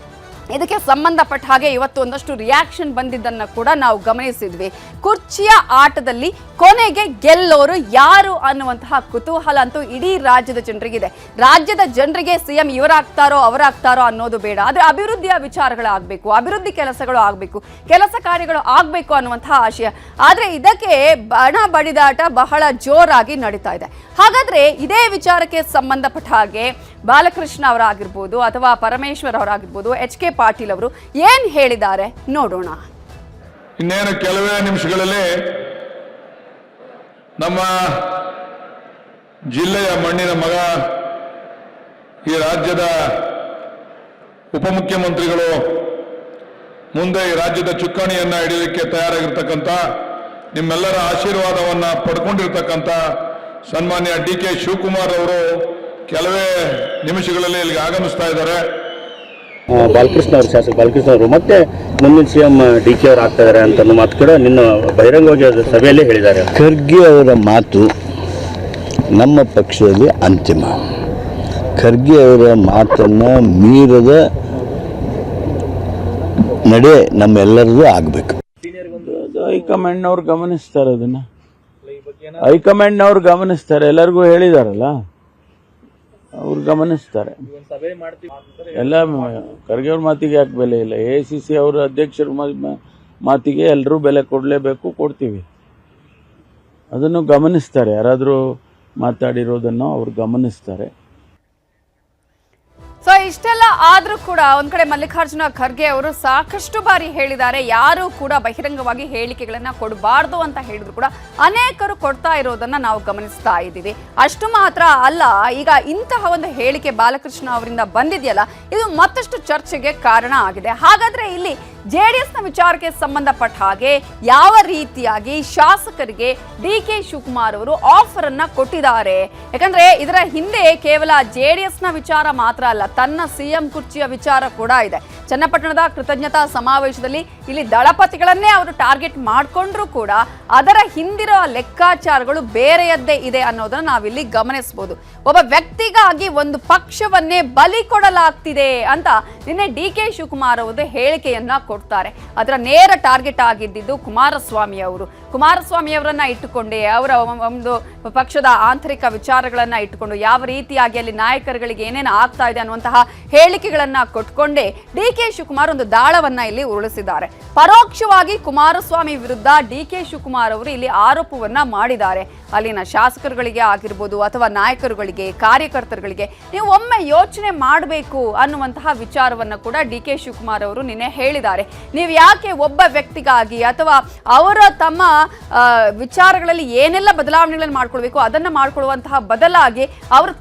ಇದಕ್ಕೆ ಸಂಬಂಧಪಟ್ಟ ಹಾಗೆ ಇವತ್ತು ಒಂದಷ್ಟು ರಿಯಾಕ್ಷನ್ ಬಂದಿದ್ದನ್ನ ಕೂಡ ನಾವು ಗಮನಿಸಿದ್ವಿ. ಕುರ್ಚಿಯ ಆಟದಲ್ಲಿ ಕೊನೆಗೆ ಗೆಲ್ಲೋರು ಯಾರು ಅನ್ನುವಂತಹ ಕುತೂಹಲ ಅಂತೂ ಇಡೀ ರಾಜ್ಯದ ಜನರಿಗಿದೆ. ರಾಜ್ಯದ ಜನರಿಗೆ ಸಿಎಂ ಇವರಾಗ್ತಾರೋ ಅವರಾಗ್ತಾರೋ ಅನ್ನೋದು ಬೇಡ, ಆದ್ರೆ ಅಭಿವೃದ್ಧಿಯ ವಿಚಾರಗಳಾಗಬೇಕು, ಅಭಿವೃದ್ಧಿ ಕೆಲಸಗಳು ಆಗಬೇಕು, ಕೆಲಸ ಕಾರ್ಯಗಳು ಆಗಬೇಕು ಅನ್ನುವಂತಹ ಆಶಯ. ಆದ್ರೆ ಇದಕ್ಕೆ ಬಣ ಬಡಿದಾಟ ಬಹಳ ಜೋರಾಗಿ ನಡೀತಾ ಇದೆ. ಹಾಗಾದ್ರೆ ಇದೇ ವಿಚಾರಕ್ಕೆ ಸಂಬಂಧಪಟ್ಟ ಹಾಗೆ ಬಾಲಕೃಷ್ಣ ಅವರಾಗಿರ್ಬೋದು ಅಥವಾ ಪರಮೇಶ್ವರ್ ಅವರಾಗಿರ್ಬೋದು, ಎಚ್.ಕೆ. ಪಾಟೀಲ್ ಅವರು ಏನ್ ಹೇಳಿದ್ದಾರೆ ನೋಡೋಣ. ಇನ್ನೇನು ಕೆಲವೇ ನಿಮಿಷಗಳಲ್ಲಿ ನಮ್ಮ ಜಿಲ್ಲೆಯ ಮಣ್ಣಿನ ಮಗ, ಈ ರಾಜ್ಯದ ಉಪಮುಖ್ಯಮಂತ್ರಿಗಳು, ಮುಂದೆ ಈ ರಾಜ್ಯದ ಚುಕ್ಕಾಣಿಯನ್ನ ಹಿಡಿಯಲಿಕ್ಕೆ ತಯಾರಾಗಿರ್ತಕ್ಕಂಥ, ನಿಮ್ಮೆಲ್ಲರ ಆಶೀರ್ವಾದವನ್ನ ಪಡ್ಕೊಂಡಿರ್ತಕ್ಕಂಥ ಸನ್ಮಾನ್ಯ ಡಿ.ಕೆ. ಶಿವಕುಮಾರ್ ಅವರು ಕೆಲವೇ ನಿಮಿಷಗಳಲ್ಲಿ ಇಲ್ಲಿಗೆ ಆಗಮಿಸ್ತಾ ಇದ್ದಾರೆ. ಬಾಲಕೃಷ್ಣ ಅವರು, ಶಾಸಕ ಬಾಲಕೃಷ್ಣ ಅವರು ಮತ್ತೆ ಮುಂದಿನ ಸಿಎಂ ಡಿ.ಕೆ. ಅವರು ಆಗ್ತಾ ಇದ್ದಾರೆ ಅಂತ ಮಾತು ಕೂಡ ನಿನ್ನ ಬಹಿರಂಗವಾಗಿ ಸಭೆಯಲ್ಲೇ ಹೇಳಿದ್ದಾರೆ. ಖರ್ಗೆ ಅವರ ಮಾತು ನಮ್ಮ ಪಕ್ಷದಲ್ಲಿ ಅಂತಿಮ. ಖರ್ಗೆ ಅವರ ಮಾತನ್ನು ಮೀರದ ನಡೆ ನಮ್ಮೆಲ್ಲರದು ಆಗಬೇಕು. ಹೈಕಮಾಂಡ್ನವ್ರು ಗಮನಿಸ್ತಾರೆ, ಅದನ್ನ ಹೈಕಮಾಂಡ್ನವ್ರು ಗಮನಿಸ್ತಾರೆ. ಎಲ್ಲರಿಗೂ ಹೇಳಿದಾರಲ್ಲ, ಅವ್ರು ಗಮನಿಸ್ತಾರೆ. ಎಲ್ಲ ಖರ್ಗೆ ಅವ್ರ ಮಾತಿಗೆ ಯಾಕೆ ಬೆಲೆ ಇಲ್ಲ? AICC ಅವರ ಅಧ್ಯಕ್ಷರ ಮಾತಿಗೆ ಎಲ್ಲರೂ ಬೆಲೆ ಕೊಡಲೇಬೇಕು, ಕೊಡ್ತೀವಿ. ಅದನ್ನು ಗಮನಿಸ್ತಾರೆ. ಯಾರಾದರೂ ಮಾತಾಡಿರೋದನ್ನು ಅವ್ರು ಗಮನಿಸ್ತಾರೆ. ಸೊ ಇಷ್ಟೆಲ್ಲ ಆದ್ರೂ ಕೂಡ ಒಂದ್ ಕಡೆ ಮಲ್ಲಿಕಾರ್ಜುನ ಖರ್ಗೆ ಅವರು ಸಾಕಷ್ಟು ಬಾರಿ ಹೇಳಿದ್ದಾರೆ, ಯಾರು ಕೂಡ ಬಹಿರಂಗವಾಗಿ ಹೇಳಿಕೆಗಳನ್ನ ಕೊಡಬಾರ್ದು ಅಂತ ಹೇಳಿದ್ರು ಕೂಡ ಅನೇಕರು ಕೊಡ್ತಾ ಇರೋದನ್ನ ನಾವು ಗಮನಿಸ್ತಾ ಇದ್ದೀವಿ. ಅಷ್ಟು ಮಾತ್ರ ಅಲ್ಲ, ಈಗ ಇಂತಹ ಒಂದು ಹೇಳಿಕೆ ಬಾಲಕೃಷ್ಣ ಅವರಿಂದ ಬಂದಿದೆಯಲ್ಲ, ಇದು ಮತ್ತಷ್ಟು ಚರ್ಚೆಗೆ ಕಾರಣ ಆಗಿದೆ. ಹಾಗಾದ್ರೆ ಇಲ್ಲಿ JDSನ ವಿಚಾರಕ್ಕೆ ಸಂಬಂಧಪಟ್ಟ ಹಾಗೆ ಯಾವ ರೀತಿಯಾಗಿ ಶಾಸಕರಿಗೆ DK ಶಿವಕುಮಾರ್ ಅವರು ಆಫರ್ ಅನ್ನ ಕೊಟ್ಟಿದ್ದಾರೆ? ಯಾಕಂದ್ರೆ ಇದರ ಹಿಂದೆ ಕೇವಲ JDSನ ವಿಚಾರ ಮಾತ್ರ ಅಲ್ಲ, ತನ್ನ CM ಕುರ್ಚಿಯ ವಿಚಾರ ಕೂಡ ಇದೆ. ಚನ್ನಪಟ್ಟಣದ ಕೃತಜ್ಞತಾ ಸಮಾವೇಶದಲ್ಲಿ ಇಲ್ಲಿ ದಳಪತಿಗಳನ್ನೇ ಅವರು ಟಾರ್ಗೆಟ್ ಮಾಡಿಕೊಂಡ್ರು ಕೂಡ ಅದರ ಹಿಂದಿರೋ ಲೆಕ್ಕಾಚಾರಗಳು ಬೇರೆಯದ್ದೇ ಇದೆ ಅನ್ನೋದನ್ನ ನಾವಿಲ್ಲಿ ಗಮನಿಸಬಹುದು. ಒಬ್ಬ ವ್ಯಕ್ತಿಗಾಗಿ ಒಂದು ಪಕ್ಷವನ್ನೇ ಬಲಿ ಕೊಡಲಾಗ್ತಿದೆ ಅಂತ ನಿನ್ನೆ DK ಶಿವಕುಮಾರ್ ಅವರು ಹೇಳಿಕೆಯನ್ನ ಕೊಡ್ತಾರೆ. ಅದರ ನೇರ ಟಾರ್ಗೆಟ್ ಆಗಿದ್ದು ಕುಮಾರಸ್ವಾಮಿ ಅವರು. ಕುಮಾರಸ್ವಾಮಿ ಅವರನ್ನ ಇಟ್ಟುಕೊಂಡೇ ಅವರ ಒಂದು ಪಕ್ಷದ ಆಂತರಿಕ ವಿಚಾರಗಳನ್ನ ಇಟ್ಟುಕೊಂಡು ಯಾವ ರೀತಿಯಾಗಿ ಅಲ್ಲಿ ನಾಯಕರುಗಳಿಗೆ ಏನೇನು ಆಗ್ತಾ ಇದೆ ಅನ್ನುವಂತಹ ಹೇಳಿಕೆಗಳನ್ನ ಕೊಟ್ಕೊಂಡೇ DK ಶಿವಕುಮಾರ್ ಒಂದು ದಾಳವನ್ನ ಇಲ್ಲಿ ಉರುಳಿಸಿದ್ದಾರೆ. ಪರೋಕ್ಷವಾಗಿ ಕುಮಾರಸ್ವಾಮಿ ವಿರುದ್ಧ DK ಶಿವಕುಮಾರ್ ಅವರು ಇಲ್ಲಿ ಆರೋಪವನ್ನ ಮಾಡಿದ್ದಾರೆ. ಅಲ್ಲಿನ ಶಾಸಕರುಗಳಿಗೆ ಆಗಿರ್ಬೋದು ಅಥವಾ ನಾಯಕರುಗಳಿಗೆ, ಕಾರ್ಯಕರ್ತರುಗಳಿಗೆ ನೀವು ಒಮ್ಮೆ ಯೋಚನೆ ಮಾಡಬೇಕು ಅನ್ನುವಂತಹ ವಿಚಾರವನ್ನ ಕೂಡ DK ಶಿವಕುಮಾರ್ ಅವರು ನಿನ್ನೆ ಹೇಳಿದ್ದಾರೆ. ನೀವು ಯಾಕೆ ಒಬ್ಬ ವ್ಯಕ್ತಿಗಾಗಿ ಅಥವಾ ಅವರ ತಮ್ಮ ವಿಚಾರಗಳಲ್ಲಿ ಏನೆಲ್ಲ ಬದಲಾವಣೆಗಳನ್ನು ಮಾಡ್ಕೊಳ್ಬೇಕು ಅದನ್ನ ಮಾಡ್ಕೊಳ್ಳುವಂತಹ ಬದಲಾಗಿ ಅವರು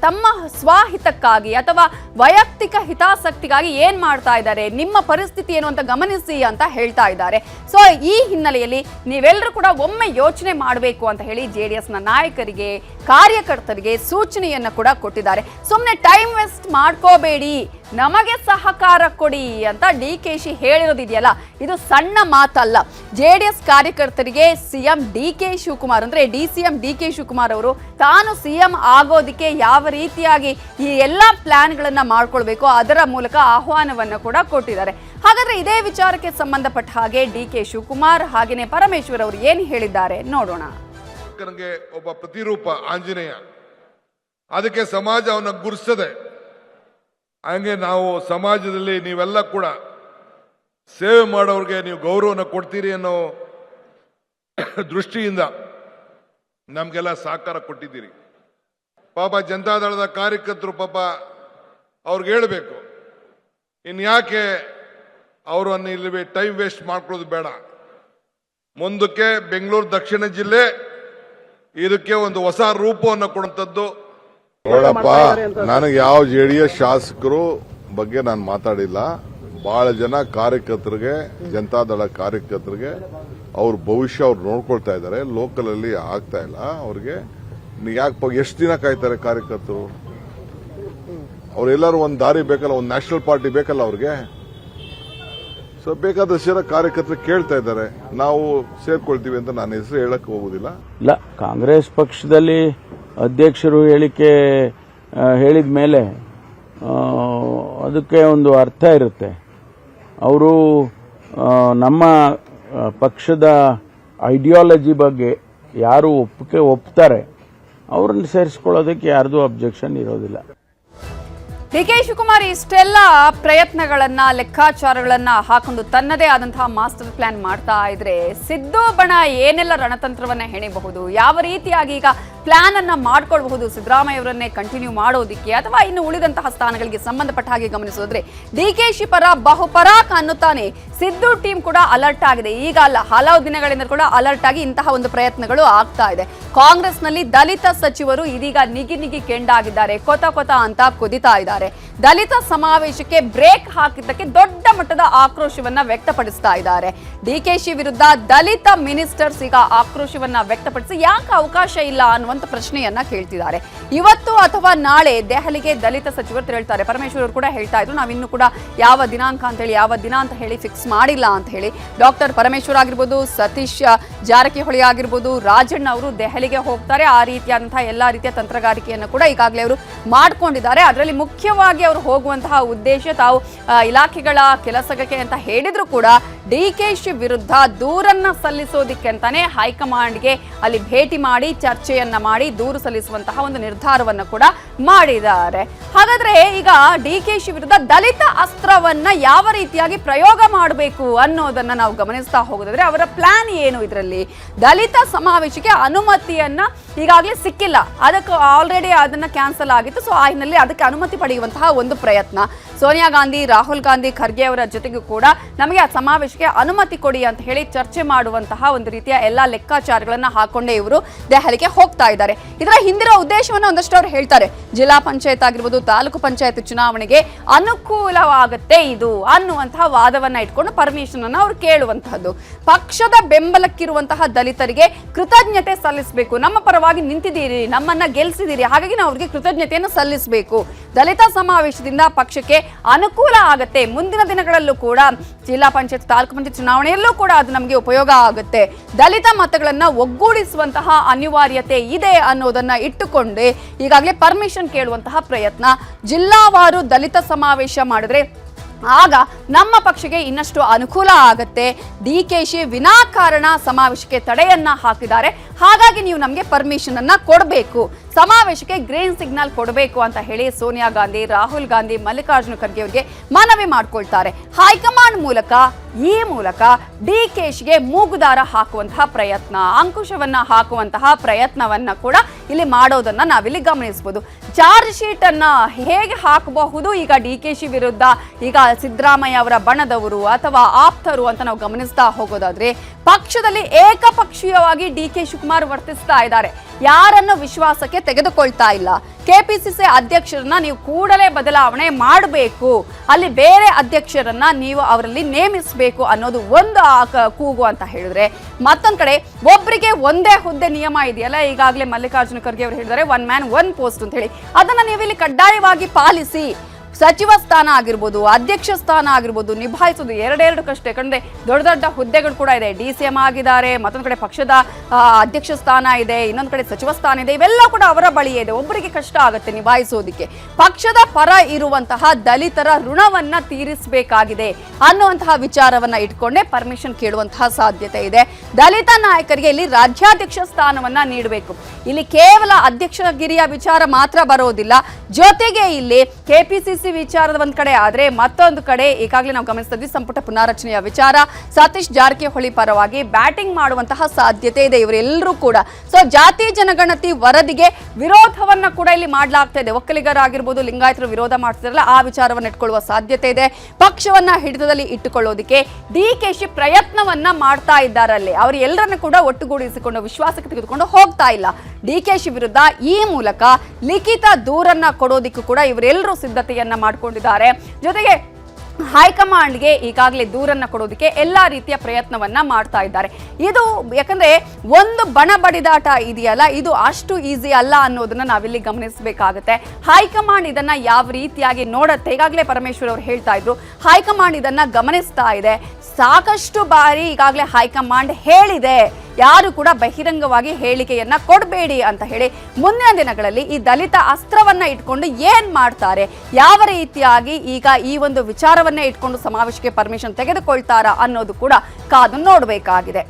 ತಮ್ಮ ಸ್ವಹಿತಕ್ಕಾಗಿ ಅಥವಾ ವೈಯಕ್ತಿಕ ಹಿತಾಸಕ್ತಿಗಾಗಿ ಏನ್ ಮಾಡ್ತಾ ಇದ್ದಾರೆ, ನಿಮ್ಮ ಪರಿಸ್ಥಿತಿ ಏನು ಅಂತ ಗಮನಿಸಿ ಅಂತ ಹೇಳ್ತಾ ಇದ್ದಾರೆ. ಸೊ ಈ ಹಿನ್ನೆಲೆಯಲ್ಲಿ ನೀವೆಲ್ಲರೂ ಕೂಡ ಒಮ್ಮೆ ಯೋಚನೆ ಮಾಡಬೇಕು ಅಂತ ಹೇಳಿ JDSನ ನಾಯಕರಿಗೆ, ಕಾರ್ಯಕರ್ತರಿಗೆ ಸೂಚನೆಯನ್ನ ಕೂಡ ಕೊಟ್ಟಿದ್ದಾರೆ. ಸುಮ್ಮನೆ ಟೈಮ್ ವೇಸ್ಟ್ ಮಾಡ್ಕೋಬೇಡಿ, ನಮಗೆ ಸಹಕಾರ ಕೊಡಿ ಅಂತ DKಶಿ ಹೇಳಿರೋದಿದೆಯಲ್ಲ, ಇದು ಸಣ್ಣ ಮಾತಲ್ಲ. JDS ಕಾರ್ಯಕರ್ತರಿಗೆ CM DK ಶಿವಕುಮಾರ್ ಅಂದ್ರೆ DCM DK ಶಿವಕುಮಾರ್ ಅವರು ತಾನು CM ಆಗೋದಿಕ್ಕೆ ಯಾವ ರೀತಿಯಾಗಿ ಈ ಎಲ್ಲ ಪ್ಲಾನ್ಗಳನ್ನ ಮಾಡ್ಕೊಳ್ಬೇಕು ಅದರ ಮೂಲಕ ಆಹ್ವಾನವನ್ನ ಕೂಡ ಕೊಟ್ಟಿದ್ದಾರೆ. ಹಾಗಾದ್ರೆ ಇದೇ ವಿಚಾರಕ್ಕೆ ಸಂಬಂಧಪಟ್ಟ ಹಾಗೆ DK ಶಿವಕುಮಾರ್ ಹಾಗೇನೆ ಪರಮೇಶ್ವರ್ ಅವರು ಏನು ಹೇಳಿದ್ದಾರೆ ನೋಡೋಣ. ಒಬ್ಬ ಪ್ರತಿರೂಪ ಆಂಜನೇಯ, ಅದಕ್ಕೆ ಸಮಾಜ ಅವನ್ನ ಗುರುಸ್ತದೆ. ಹಂಗೆ ನಾವು ಸಮಾಜದಲ್ಲಿ ನೀವೆಲ್ಲ ಕೂಡ ಸೇವೆ ಮಾಡೋರಿಗೆ ನೀವು ಗೌರವನ ಕೊಡ್ತೀರಿ ಅನ್ನೋ ದೃಷ್ಟಿಯಿಂದ ನಮ್ಗೆಲ್ಲ ಸಹಕಾರ ಕೊಟ್ಟಿದ್ದೀರಿ. ಪಾಪ ಜನತಾದಳದ ಕಾರ್ಯಕರ್ತರು ಪಾಪ ಅವ್ರಿಗೆ ಹೇಳಬೇಕು, ಇನ್ಯಾಕೆ ಅವರನ್ನು ಇಲ್ಲಿ ಟೈಮ್ ವೇಸ್ಟ್ ಮಾಡ್ಕೊಳ್ಳೋದು ಬೇಡ. ಮುಂದಕ್ಕೆ ಬೆಂಗಳೂರು ದಕ್ಷಿಣ ಜಿಲ್ಲೆ ಇದಕ್ಕೆ ಒಂದು ಹೊಸ ರೂಪವನ್ನು ಕೊಡುವಂಥದ್ದು. ನೋಡಪ್ಪ, ನನಗೆ ಯಾವ JDS ಶಾಸಕರು ಬಗ್ಗೆ ನಾನು ಮಾತಾಡಿಲ್ಲ. ಬಹಳ ಜನ ಕಾರ್ಯಕರ್ತರಿಗೆ, ಜನತಾದಳ ಕಾರ್ಯಕರ್ತರಿಗೆ ಅವ್ರ ಭವಿಷ್ಯ ಅವ್ರು ನೋಡ್ಕೊಳ್ತಾ ಇದ್ದಾರೆ. ಲೋಕಲ್ ಅಲ್ಲಿ ಆಗ್ತಾ ಇಲ್ಲ ಅವ್ರಿಗೆ. ಯಾಕೆ ಎಷ್ಟು ದಿನ ಕಾಯ್ತಾರೆ ಕಾರ್ಯಕರ್ತರು? ಅವರೆಲ್ಲರೂ ಒಂದು ದಾರಿ ಬೇಕಲ್ಲ, ಒಂದು ನ್ಯಾಷನಲ್ ಪಾರ್ಟಿ ಬೇಕಲ್ಲ ಅವ್ರಿಗೆ. ಸೊ ಬೇಕಾದಷ್ಟು ಕಾರ್ಯಕರ್ತರು ಕೇಳ್ತಾ ಇದ್ದಾರೆ, ನಾವು ಸೇರ್ಕೊಳ್ತೀವಿ ಅಂತ ನಾನು ಹೆಸರು ಹೇಳಕ್ ಹೋಗುದಿಲ್ಲ. ಇಲ್ಲ, ಕಾಂಗ್ರೆಸ್ ಪಕ್ಷದಲ್ಲಿ ಅಧ್ಯಕ್ಷರು ಹೇಳಿಕೆ ಹೇಳಿದ ಮೇಲೆ ಅದಕ್ಕೆ ಒಂದು ಅರ್ಥ ಇರುತ್ತೆ. ಅವರು ನಮ್ಮ ಪಕ್ಷದ ಐಡಿಯಾಲಜಿ ಬಗ್ಗೆ ಯಾರು ಒಪ್ತಾರೆ ಅವ್ರನ್ನ ಸೇರಿಸ್ಕೊಳ್ಳೋದಕ್ಕೆ ಯಾರ್ದು ಅಬ್ಜೆಕ್ಷನ್ ಇರೋದಿಲ್ಲ. DK ಶಿವಕುಮಾರ್ ಇಷ್ಟೆಲ್ಲ ಪ್ರಯತ್ನಗಳನ್ನ, ಲೆಕ್ಕಾಚಾರಗಳನ್ನ ಹಾಕೊಂಡು ತನ್ನದೇ ಆದಂತಹ ಮಾಸ್ಟರ್ ಪ್ಲಾನ್ ಮಾಡ್ತಾ ಇದ್ರೆ ಸಿದ್ದು ಬಣ ಏನೆಲ್ಲ ರಣತಂತ್ರವನ್ನ ಹೆಣಿಬಹುದು, ಯಾವ ರೀತಿಯಾಗಿ ಈಗ ಪ್ಲಾನ್ ಅನ್ನ ಮಾಡ್ಕೊಳ್ಬಹುದು ಸಿದ್ದರಾಮಯ್ಯ ಅವರನ್ನೇ ಕಂಟಿನ್ಯೂ ಮಾಡೋದಿಕ್ಕೆ ಅಥವಾ ಇನ್ನು ಉಳಿದಂತಹ ಸ್ಥಾನಗಳಿಗೆ ಸಂಬಂಧಪಟ್ಟ ಹಾಗೆ ಗಮನಿಸೋದ್ರೆ DKಶಿ ಪರ ಬಹುಪರಾಕ್ ಅನ್ನುತ್ತಾನೆ ಸಿದ್ದು ಟೀಮ್ ಕೂಡ ಅಲರ್ಟ್ ಆಗಿದೆ. ಈಗ ಅಲ್ಲ, ಹಲವು ದಿನಗಳಿಂದ ಕೂಡ ಅಲರ್ಟ್ ಆಗಿ ಇಂತಹ ಒಂದು ಪ್ರಯತ್ನಗಳು ಆಗ್ತಾ ಇದೆ. ಕಾಂಗ್ರೆಸ್ನಲ್ಲಿ ದಲಿತ ಸಚಿವರು ಇದೀಗ ನಿಗಿ ಕೆಂಡಾಗಿದ್ದಾರೆ, ಕೊತ ಅಂತ ಕುದಿತಾ ಇದ್ದಾರೆ. ದಲಿತ ಸಮಾವೇಶಕ್ಕೆ ಬ್ರೇಕ್ ಹಾಕಿದ್ದಕ್ಕೆ ದೊಡ್ಡ ಮಟ್ಟದ ಆಕ್ರೋಶವನ್ನ ವ್ಯಕ್ತಪಡಿಸ್ತಾ ಇದ್ದಾರೆ. ಡಿಕೆಶಿ ವಿರುದ್ಧ ದಲಿತ ಮಿನಿಸ್ಟರ್ಸ್ ಈಗ ಆಕ್ರೋಶವನ್ನ ವ್ಯಕ್ತಪಡಿಸಿ ಯಾಕೆ ಅವಕಾಶ ಇಲ್ಲ ಅನ್ನುವಂತ ಪ್ರಶ್ನೆಯನ್ನ ಕೇಳ್ತಿದ್ದಾರೆ. ಇವತ್ತು ಅಥವಾ ನಾಳೆ ದೆಹಲಿಗೆ ದಲಿತ ಸಚಿವರು ತೆರಳ್ತಾರೆ. ಪರಮೇಶ್ವರ್ ಅವರು ಕೂಡ ಹೇಳ್ತಾ ಇದ್ರು, ನಾವಿನ್ನು ಕೂಡ ಯಾವ ದಿನಾಂಕ ಅಂತ ಹೇಳಿ ಫಿಕ್ಸ್ ಮಾಡಿಲ್ಲ ಅಂತ ಹೇಳಿ. ಡಾಕ್ಟರ್ ಪರಮೇಶ್ವರ್ ಆಗಿರ್ಬೋದು, ಸತೀಶ್ ಜಾರಕಿಹೊಳಿ ಆಗಿರ್ಬೋದು, ರಾಜಣ್ಣ ಅವರು ದೆಹಲಿಗೆ ಹೋಗ್ತಾರೆ. ಆ ರೀತಿಯಾದಂತಹ ಎಲ್ಲಾ ರೀತಿಯ ತಂತ್ರಗಾರಿಕೆಯನ್ನು ಕೂಡ ಈಗಾಗಲೇ ಅವರು ಮಾಡ್ಕೊಂಡಿದ್ದಾರೆ. ಅದರಲ್ಲಿ ಮುಖ್ಯವಾಗಿ ಅವರು ಹೋಗುವಂತಹ ಉದ್ದೇಶ ತಾವು ಇಲಾಖೆಗಳ ಕೆಲಸಕ್ಕೆ ಅಂತ ಹೇಳಿದ್ರು ಕೂಡ ಡಿಕೆಶಿ ವಿರುದ್ಧ ದೂರನ್ನ ಸಲ್ಲಿಸೋದಿಕ್ಕೆ ಅಂತಾನೆ ಹೈಕಮಾಂಡ್ಗೆ ಅಲ್ಲಿ ಭೇಟಿ ಮಾಡಿ ಚರ್ಚೆಯನ್ನ ಮಾಡಿ ದೂರು ಸಲ್ಲಿಸುವಂತಹ ಒಂದು ನಿರ್ಧಾರವನ್ನ ಕೂಡ ಮಾಡಿದ್ದಾರೆ. ಹಾಗಾದ್ರೆ ಈಗ ಡಿಕೆಶಿ ವಿರುದ್ಧ ದಲಿತ ಅಸ್ತ್ರವನ್ನ ಯಾವ ರೀತಿಯಾಗಿ ಪ್ರಯೋಗ ಮಾಡಬೇಕು ಅನ್ನೋದನ್ನ ನಾವು ಗಮನಿಸ್ತಾ ಹೋಗೋದಾದ್ರೆ ಅವರ ಪ್ಲಾನ್ ಏನು? ಇದರಲ್ಲಿ ದಲಿತ ಸಮಾವೇಶಕ್ಕೆ ಅನುಮತಿಯನ್ನ ಈಗಾಗಲೇ ಸಿಕ್ಕಿಲ್ಲ, ಅದಕ್ಕೆ ಆಲ್ರೆಡಿ ಅದನ್ನ ಕ್ಯಾನ್ಸಲ್ ಆಗಿತ್ತು. ಸೊ ಆ ಹಿನ್ನೆಲೆ ಅದಕ್ಕೆ ಅನುಮತಿ ಪಡೆಯುವಂತಹ ಒಂದು ಪ್ರಯತ್ನ. ಸೋನಿಯಾ ಗಾಂಧಿ, ರಾಹುಲ್ ಗಾಂಧಿ, ಖರ್ಗೆ ಅವರ ಜೊತೆಗೂ ಕೂಡ ನಮಗೆ ಆ ಸಮಾವೇಶಕ್ಕೆ ಅನುಮತಿ ಕೊಡಿ ಅಂತ ಹೇಳಿ ಚರ್ಚೆ ಮಾಡುವಂತಹ ಒಂದು ರೀತಿಯ ಎಲ್ಲಾ ಲೆಕ್ಕಾಚಾರಗಳನ್ನ ಹಾಕೊಂಡೇ ಇವರು ದೆಹಲಿಗೆ ಹೋಗ್ತಾ ಇದ್ದಾರೆ. ಇದರ ಹಿಂದಿರೋ ಉದ್ದೇಶವನ್ನ ಒಂದಷ್ಟು ಅವರು ಹೇಳ್ತಾರೆ. ಜಿಲ್ಲಾ ಪಂಚಾಯತ್ ಆಗಿರ್ಬೋದು, ತಾಲೂಕು ಪಂಚಾಯತ್ ಚುನಾವಣೆಗೆ ಅನುಕೂಲವಾಗುತ್ತೆ ಇದು ಅನ್ನುವಂತಹ ವಾದವನ್ನ ಇಟ್ಕೊಂಡು ಪರ್ಮಿಷನ್ ಅನ್ನ ಅವ್ರು ಕೇಳುವಂತಹದ್ದು. ಪಕ್ಷದ ಬೆಂಬಲಕ್ಕಿರುವಂತಹ ದಲಿತರಿಗೆ ಕೃತಜ್ಞತೆ ಸಲ್ಲಿಸಬೇಕು. ನಮ್ಮ ಪರವಾಗಿ ನಿಂತಿದ್ದೀರಿ, ನಮ್ಮನ್ನ ಗೆಲ್ಸಿದ್ದೀರಿ, ಹಾಗಾಗಿ ನಾವು ಅವರಿಗೆ ಕೃತಜ್ಞತೆಯನ್ನು ಸಲ್ಲಿಸಬೇಕು. ದಲಿತ ಸಮಾವೇಶದಿಂದ ಪಕ್ಷಕ್ಕೆ ಅನುಕೂಲ ಆಗತ್ತೆ. ಮುಂದಿನ ದಿನಗಳಲ್ಲೂ ಕೂಡ ಜಿಲ್ಲಾ ಪಂಚಾಯತ್, ತಾಲೂಕು ಪಂಚಾಯತ್ ಚುನಾವಣೆಯಲ್ಲೂ ಕೂಡ ಅದು ನಮಗೆ ಉಪಯೋಗ ಆಗುತ್ತೆ. ದಲಿತ ಮತಗಳನ್ನ ಒಗ್ಗೂಡಿಸುವಂತಹ ಅನಿವಾರ್ಯತೆ ಇದೆ ಅನ್ನೋದನ್ನ ಇಟ್ಟುಕೊಂಡೇ ಈಗಾಗಲೇ ಪರ್ಮಿಷನ್ ಕೇಳುವಂತಹ ಪ್ರಯತ್ನ. ಜಿಲ್ಲಾವಾರು ದಲಿತ ಸಮಾವೇಶ ಮಾಡಿದ್ರೆ ಆಗ ನಮ್ಮ ಪಕ್ಷಕ್ಕೆ ಇನ್ನಷ್ಟು ಅನುಕೂಲ ಆಗತ್ತೆ. ಡಿಕೆಶಿ ವಿನಾಕಾರಣ ಸಮಾವೇಶಕ್ಕೆ ತಡೆಯನ್ನ ಹಾಕಿದ್ದಾರೆ, ಹಾಗಾಗಿ ನೀವು ನಮಗೆ ಪರ್ಮಿಷನ್ ಅನ್ನ ಕೊಡಬೇಕು, ಸಮಾವೇಶಕ್ಕೆ ಗ್ರೀನ್ ಸಿಗ್ನಲ್ ಕೊಡಬೇಕು ಅಂತ ಹೇಳಿ ಸೋನಿಯಾ ಗಾಂಧಿ, ರಾಹುಲ್ ಗಾಂಧಿ, ಮಲ್ಲಿಕಾರ್ಜುನ ಖರ್ಗೆ ಅವರಿಗೆ ಮನವಿ ಮಾಡ್ಕೊಳ್ತಾರೆ. ಹೈಕಮಾಂಡ್ ಈ ಮೂಲಕ ಡಿಕೆಶಿಗೆ ಮೂಗುದಾರ ಹಾಕುವಂತಹ ಪ್ರಯತ್ನ, ಅಂಕುಶವನ್ನ ಹಾಕುವಂತಹ ಪ್ರಯತ್ನವನ್ನ ಕೂಡ ಇಲ್ಲಿ ಮಾಡೋದನ್ನ ನಾವಿಲ್ಲಿ ಗಮನಿಸಬಹುದು. ಚಾರ್ಜ್ ಶೀಟ್ ಅನ್ನ ಹೇಗೆ ಹಾಕಬಹುದು ಈಗ ಡಿಕೆಶಿ ವಿರುದ್ಧ? ಈಗ ಸಿದ್ದರಾಮಯ್ಯ ಅವರ ಬಣದವರು ಅಥವಾ ಆಪ್ತರು ಅಂತ ನಾವು ಗಮನಿಸ್ತಾ ಹೋಗೋದಾದ್ರೆ ಪಕ್ಷದಲ್ಲಿ ಏಕಪಕ್ಷೀಯವಾಗಿ ಡಿಕೆ ಶಿವಕುಮಾರ್ ವರ್ತಿಸ್ತಾ ಇದ್ದಾರೆ. ಯಾರನ್ನು ವಿಶ್ವಾಸಕ್ಕೆ ತೆಗೆದುಕೊಳ್ತಾ ಇಲ್ಲ. ಕೆಪಿಸಿಸಿ ಅಧ್ಯಕ್ಷರನ್ನ ನೀವು ಕೂಡಲೇ ಬದಲಾವಣೆ ಮಾಡಬೇಕು, ಅಲ್ಲಿ ಬೇರೆ ಅಧ್ಯಕ್ಷರನ್ನ ನೀವು ಅವರಲ್ಲಿ ನೇಮಿಸಬೇಕು ಅನ್ನೋದು ಒಂದು ಕೂಗು ಅಂತ ಹೇಳಿದ್ರೆ, ಮತ್ತೊಂದ್ ಕಡೆ ಒಬ್ಬರಿಗೆ ಒಂದೇ ಹುದ್ದೆ ನಿಯಮ ಇದೆಯಲ್ಲ, ಈಗಾಗಲೇ ಮಲ್ಲಿಕಾರ್ಜುನ ಖರ್ಗೆ ಅವರು ಹೇಳಿದ್ದಾರೆ 1 man 1 post ಅಂತ ಹೇಳಿ, ಅದನ್ನ ನೀವು ಇಲ್ಲಿ ಕಡ್ಡಾಯವಾಗಿ ಪಾಲಿಸಿ. ಸಚಿವ ಸ್ಥಾನ ಆಗಿರ್ಬೋದು, ಅಧ್ಯಕ್ಷ ಸ್ಥಾನ ಆಗಿರ್ಬೋದು ನಿಭಾಯಿಸೋದು ಎರಡೆರಡಕ್ಕಷ್ಟೇ. ಯಾಕಂದ್ರೆ ದೊಡ್ಡ ದೊಡ್ಡ ಹುದ್ದೆಗಳು ಕೂಡ ಇದೆ. DCM ಆಗಿದ್ದಾರೆ, ಮತ್ತೊಂದು ಕಡೆ ಪಕ್ಷದ ಅಧ್ಯಕ್ಷ ಸ್ಥಾನ ಇದೆ, ಇನ್ನೊಂದು ಕಡೆ ಸಚಿವ ಸ್ಥಾನ ಇದೆ. ಇವೆಲ್ಲ ಕೂಡ ಅವರ ಬಳಿಯೇ ಇದೆ. ಒಬ್ಬರಿಗೆ ಕಷ್ಟ ಆಗುತ್ತೆ ನಿಭಾಯಿಸೋದಿಕ್ಕೆ. ಪಕ್ಷದ ಪರ ಇರುವಂತಹ ದಲಿತರ ಋಣವನ್ನ ತೀರಿಸಬೇಕಾಗಿದೆ ಅನ್ನುವಂತಹ ವಿಚಾರವನ್ನ ಇಟ್ಕೊಂಡೇ ಪರ್ಮಿಷನ್ ಕೇಳುವಂತಹ ಸಾಧ್ಯತೆ ಇದೆ. ದಲಿತ ನಾಯಕರಿಗೆ ಇಲ್ಲಿ ರಾಜ್ಯಾಧ್ಯಕ್ಷ ಸ್ಥಾನವನ್ನ ನೀಡಬೇಕು. ಇಲ್ಲಿ ಕೇವಲ ಅಧ್ಯಕ್ಷಗಿರಿಯ ವಿಚಾರ ಮಾತ್ರ ಬರೋದಿಲ್ಲ, ಜೊತೆಗೆ ಇಲ್ಲಿ ಕೆಪಿಸಿಸಿ ವಿಚಾರದ ಒಂದ್ ಕಡೆ ಆದ್ರೆ ಮತ್ತೊಂದು ಕಡೆ ಈಗಾಗಲೇ ನಾವು ಗಮನಿಸ್ತಾ ಇದ್ವಿ ಸಂಪುಟ ಪುನಾರಚನೆಯ ವಿಚಾರ. ಸತೀಶ್ ಜಾರಕಿಹೊಳಿ ಪರವಾಗಿ ಬ್ಯಾಟಿಂಗ್ ಮಾಡುವಂತಹ ಸಾಧ್ಯತೆ ಇದೆ ಇವರೆಲ್ಲರೂ ಕೂಡ. ಸೊ ಜಾತಿ ಜನಗಣತಿ ವರದಿಗೆ ವಿರೋಧವನ್ನ ಕೂಡ ಇಲ್ಲಿ ಮಾಡಲಾಗ್ತಾ ಇದೆ. ಒಕ್ಕಲಿಗರಾಗಿರ್ಬೋದು, ಲಿಂಗಾಯತರು ವಿರೋಧ ಮಾಡ್ತಿದಾರಲ್ಲ, ಆ ವಿಚಾರವನ್ನು ಇಟ್ಕೊಳ್ಳುವ ಸಾಧ್ಯತೆ ಇದೆ. ಪಕ್ಷವನ್ನ ಹಿಡಿತದಲ್ಲಿ ಇಟ್ಟುಕೊಳ್ಳೋದಕ್ಕೆ ಡಿಕೆಶಿ ಪ್ರಯತ್ನವನ್ನ ಮಾಡ್ತಾ ಇದ್ದಾರಲ್ಲಿ. ಅವರು ಎಲ್ಲರನ್ನು ಕೂಡ ಒಟ್ಟುಗೂಡಿಸಿಕೊಂಡು ವಿಶ್ವಾಸಕ್ಕೆ ತೆಗೆದುಕೊಂಡು ಹೋಗ್ತಾ ಇಲ್ಲ. ಡಿಕೆಶಿ ವಿರುದ್ಧ ಈ ಮೂಲಕ ಲಿಖಿತ ದೂರನ್ನ ಕೊಡೋದಿಕ್ಕೂ ಕೂಡ ಇವರೆಲ್ಲರೂ ಸಿದ್ಧತೆಯನ್ನ ಮಾಡಿಕೊಂಡಿದ್ದಾರೆ. ಜೊತೆಗೆ ಹೈಕಮಾಂಡ್ಗೆ ಈಗಾಗಲೇ ದೂರನ್ನ ಕೊಡೋದಕ್ಕೆ ಎಲ್ಲಾ ರೀತಿಯ ಪ್ರಯತ್ನವನ್ನ ಮಾಡ್ತಾ ಇದ್ದಾರೆ. ಇದು ಯಾಕಂದ್ರೆ ಒಂದು ಬಣ ಬಡಿದಾಟ ಇದೆಯಲ್ಲ, ಇದು ಅಷ್ಟು ಈಸಿ ಅಲ್ಲ ಅನ್ನೋದನ್ನ ನಾವಿಲ್ಲಿ ಗಮನಿಸಬೇಕಾಗುತ್ತೆ. ಹೈಕಮಾಂಡ್ ಇದನ್ನ ಯಾವ ರೀತಿಯಾಗಿ ನೋಡುತ್ತೆ, ಈಗಾಗಲೇ ಪರಮೇಶ್ವರ್ ಅವರು ಹೇಳ್ತಾ ಇದ್ರು, ಹೈಕಮಾಂಡ್ ಇದನ್ನ ಗಮನಿಸ್ತಾ ಇದೆ. ಸಾಕಷ್ಟು ಬಾರಿ ಈಗಾಗಲೇ ಹೈಕಮಾಂಡ್ ಹೇಳಿದೆ, ಯಾರು ಕೂಡ ಬಹಿರಂಗವಾಗಿ ಹೇಳಿಕೆಯನ್ನ ಕೊಡಬೇಡಿ ಅಂತ ಹೇಳಿ. ಮುಂದಿನ ದಿನಗಳಲ್ಲಿ ಈ ದಲಿತ ಅಸ್ತ್ರವನ್ನ ಇಟ್ಕೊಂಡು ಏನ್ ಮಾಡ್ತಾರೆ, ಯಾವ ರೀತಿಯಾಗಿ ಈಗ ಈ ಒಂದು ವಿಚಾರವನ್ನೇ ಇಟ್ಕೊಂಡು ಸಮಾವೇಶಕ್ಕೆ ಪರ್ಮಿಷನ್ ತೆಗೆದುಕೊಳ್ತಾರಾ ಅನ್ನೋದು ಕೂಡ ಕಾದು ನೋಡಬೇಕಾಗಿದೆ.